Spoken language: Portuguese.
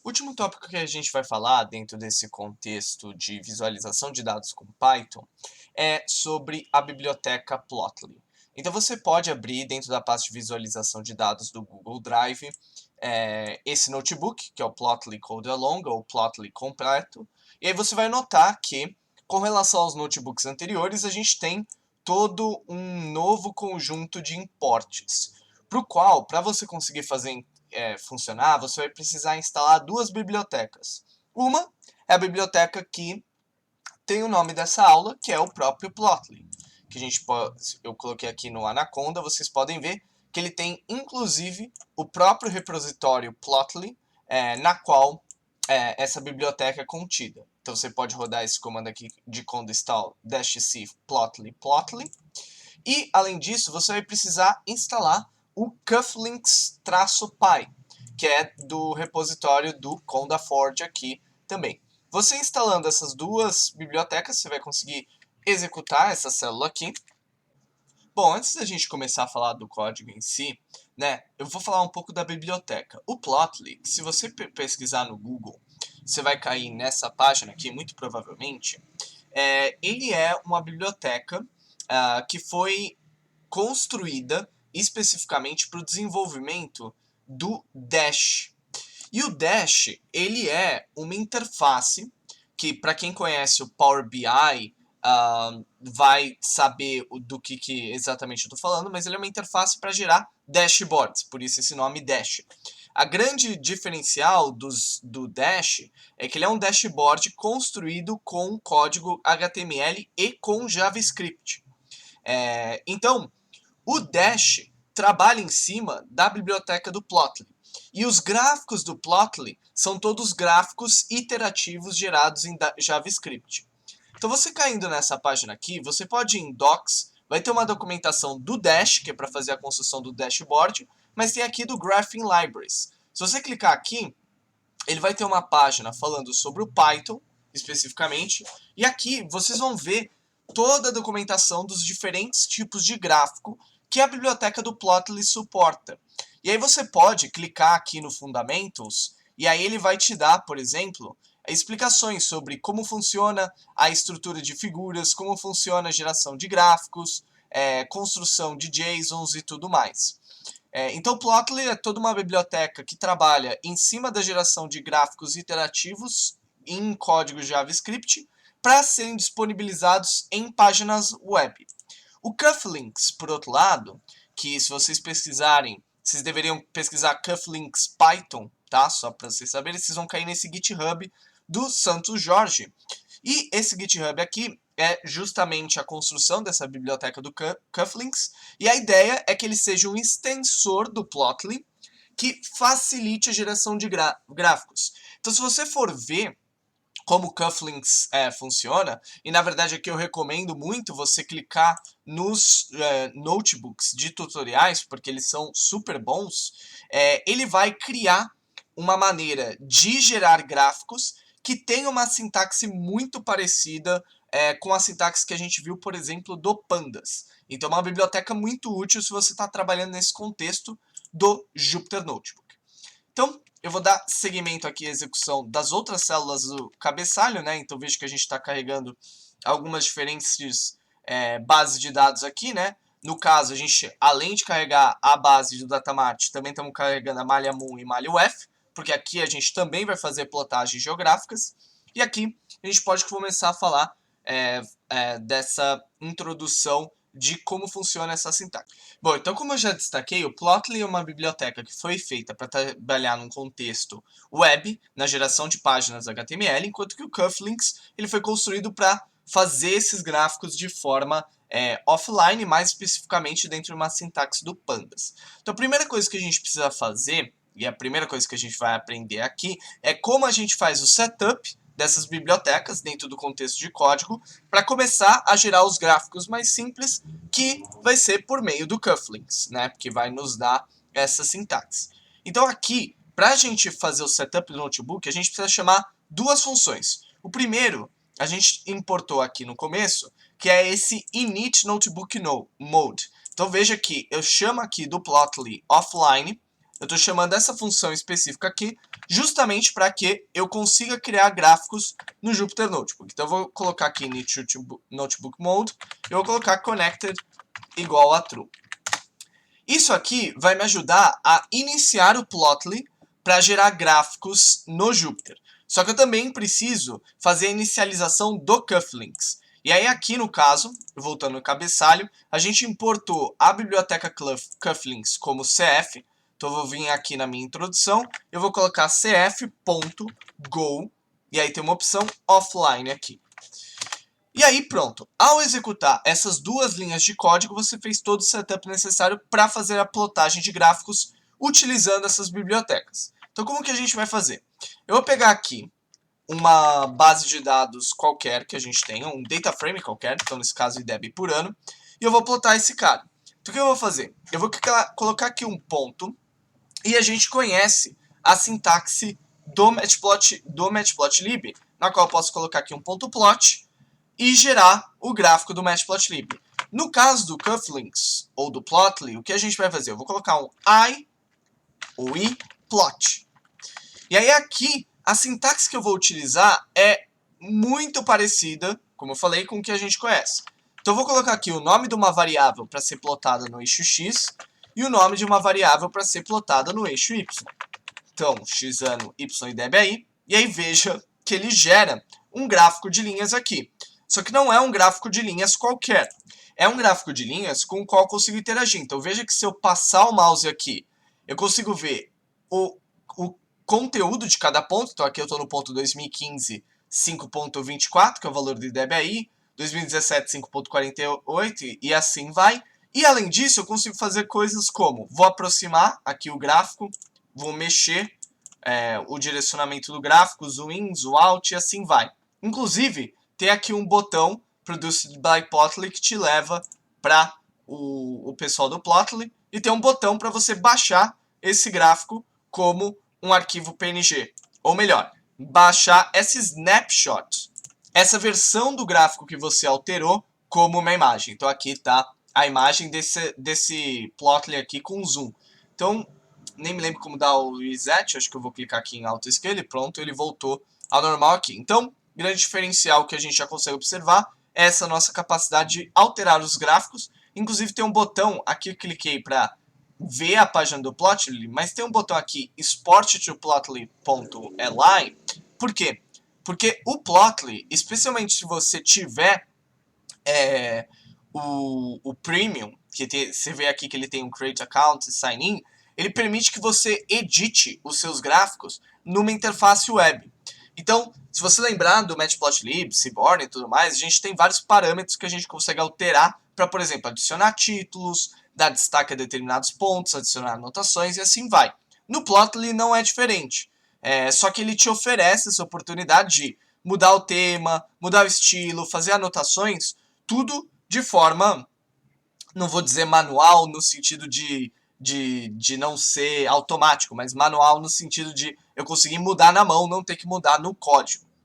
O último tópico que a gente vai falar dentro desse contexto de visualização de dados com Python é sobre a biblioteca Plotly. Então você pode abrir dentro da pasta de visualização de dados do Google Drive esse notebook, que é o Plotly Code Along, ou Plotly completo, e aí você vai notar que, com relação aos notebooks anteriores, a gente tem todo um novo conjunto de imports, para o qual, para você conseguir fazer funcionar, você vai precisar instalar duas bibliotecas. Uma é a biblioteca que tem o nome dessa aula, que é o próprio Plotly, que eu coloquei aqui no Anaconda, vocês podem ver que ele tem, inclusive, o próprio repositório Plotly, na qual essa biblioteca é contida. Então você pode rodar esse comando aqui de conda install -c plotly. E, além disso, você vai precisar instalar o cufflinks-py, que é do repositório do CondaForge aqui também. Você instalando essas duas bibliotecas, você vai conseguir executar essa célula aqui. Bom, antes da gente começar a falar do código em si, né, eu vou falar um pouco da biblioteca. O Plotly, se você pesquisar no Google, você vai cair nessa página aqui, muito provavelmente. Ele é uma biblioteca que foi construída especificamente para o desenvolvimento do Dash. E o Dash, ele é uma interface que, para quem conhece o Power BI, vai saber do que exatamente eu estou falando, mas ele é uma interface para gerar dashboards, por isso esse nome Dash. A grande diferencial do Dash é que ele é um dashboard construído com código HTML e com JavaScript. Então, o Dash trabalha em cima da biblioteca do Plotly. E os gráficos do Plotly são todos gráficos iterativos gerados em JavaScript. Então, você caindo nessa página aqui, você pode ir em Docs, vai ter uma documentação do Dash, que é para fazer a construção do dashboard, mas tem aqui do Graphing Libraries. Se você clicar aqui, ele vai ter uma página falando sobre o Python, especificamente, e aqui vocês vão ver toda a documentação dos diferentes tipos de gráfico que a biblioteca do Plotly suporta. E aí você pode clicar aqui no Fundamentals, e aí ele vai te dar, por exemplo, explicações sobre como funciona a estrutura de figuras, como funciona a geração de gráficos, construção de JSONs e tudo mais. Então, Plotly é toda uma biblioteca que trabalha em cima da geração de gráficos iterativos em código JavaScript para serem disponibilizados em páginas web. O Cufflinks, por outro lado, que se vocês pesquisarem, vocês deveriam pesquisar Cufflinks Python, tá? Só para vocês saberem, vocês vão cair nesse GitHub do Santos Jorge. E esse GitHub aqui é justamente a construção dessa biblioteca do Cufflinks, e a ideia é que ele seja um extensor do Plotly que facilite a geração de gráficos. Então, se você for ver como o Cufflinks funciona, e na verdade aqui eu recomendo muito você clicar nos notebooks de tutoriais, porque eles são super bons, ele vai criar uma maneira de gerar gráficos que tem uma sintaxe muito parecida com a sintaxe que a gente viu, por exemplo, do Pandas. Então é uma biblioteca muito útil se você está trabalhando nesse contexto do Jupyter Notebook. Então, eu vou dar seguimento aqui à execução das outras células do cabeçalho, né? Então, vejo que a gente está carregando algumas diferentes bases de dados aqui, né? No caso, a gente, além de carregar a base do Datamart, também estamos carregando a malha Moon e malha UF, porque aqui a gente também vai fazer plotagens geográficas. E aqui a gente pode começar a falar dessa introdução de como funciona essa sintaxe. Bom, então como eu já destaquei, o Plotly é uma biblioteca que foi feita para trabalhar num contexto web, na geração de páginas HTML, enquanto que o Cufflinks ele foi construído para fazer esses gráficos de forma offline, mais especificamente dentro de uma sintaxe do Pandas. Então a primeira coisa que a gente precisa fazer, e a primeira coisa que a gente vai aprender aqui, é como a gente faz o setup dessas bibliotecas dentro do contexto de código para começar a gerar os gráficos mais simples, que vai ser por meio do Cufflinks, né, que vai nos dar essa sintaxe. Então aqui, para a gente fazer o setup do notebook, a gente precisa chamar duas funções. O primeiro, a gente importou aqui no começo, que é esse init notebook mode. Então veja que eu chamo aqui do Plotly offline, Eu estou chamando essa função específica aqui justamente para que eu consiga criar gráficos no Jupyter Notebook. Então eu vou colocar aqui init notebook mode, eu vou colocar connected igual a true. Isso aqui vai me ajudar a iniciar o Plotly para gerar gráficos no Jupyter. Só que eu também preciso fazer a inicialização do Cufflinks. E aí aqui no caso, voltando no cabeçalho, a gente importou a biblioteca Cufflinks como CF. Então eu vou vir aqui na minha introdução, eu vou colocar cf.go, e aí tem uma opção offline aqui. E aí pronto, ao executar essas duas linhas de código, você fez todo o setup necessário para fazer a plotagem de gráficos utilizando essas bibliotecas. Então como que a gente vai fazer? Eu vou pegar aqui uma base de dados qualquer que a gente tenha, um data frame qualquer, então nesse caso IDEB por ano, e eu vou plotar esse cara. Então o que eu vou fazer? Eu vou colocar aqui um ponto, e a gente conhece a sintaxe do Matplotlib, na qual eu posso colocar aqui um ponto plot e gerar o gráfico do Matplotlib. No caso do Cufflinks ou do Plotly, o que a gente vai fazer? Eu vou colocar um I ou I plot. E aí aqui, a sintaxe que eu vou utilizar é muito parecida, como eu falei, com o que a gente conhece. Então eu vou colocar aqui o nome de uma variável para ser plotada no eixo X e o nome de uma variável para ser plotada no eixo Y. Então, x ano, y e deb e aí veja que ele gera um gráfico de linhas aqui. Só que não é um gráfico de linhas qualquer. É um gráfico de linhas com o qual eu consigo interagir. Então veja que se eu passar o mouse aqui, eu consigo ver o conteúdo de cada ponto. Então aqui eu estou no ponto 2015, 5.24, que é o valor do IDBI, 2017, 5.48 e assim vai. E além disso, eu consigo fazer coisas como, vou aproximar aqui o gráfico, vou mexer o direcionamento do gráfico, zoom in, zoom out e assim vai. Inclusive, tem aqui um botão Produced by Plotly que te leva para o pessoal do Plotly e tem um botão para você baixar esse gráfico como um arquivo PNG. Ou melhor, baixar esse snapshot, essa versão do gráfico que você alterou como uma imagem. Então aqui está a imagem desse Plotly aqui com zoom. Então, nem me lembro como dar o reset, acho que eu vou clicar aqui em Auto Scale e pronto, ele voltou ao normal aqui. Então, grande diferencial que a gente já consegue observar é essa nossa capacidade de alterar os gráficos. Inclusive tem um botão, aqui eu cliquei para ver a página do Plotly, mas tem um botão aqui, export to plotly.li. Por quê? Porque o Plotly, especialmente se você tiver o Premium, que você vê aqui que ele tem um Create Account e Sign In, ele permite que você edite os seus gráficos numa interface web. Então, se você lembrar do Matplotlib, Seaborn e tudo mais, a gente tem vários parâmetros que a gente consegue alterar para, por exemplo, adicionar títulos, dar destaque a determinados pontos, adicionar anotações e assim vai. No Plotly não é diferente, só que ele te oferece essa oportunidade de mudar o tema, mudar o estilo, fazer anotações, tudo de forma, não vou dizer manual no sentido de não ser automático, mas manual no sentido de eu conseguir mudar na mão, não ter que mudar no código.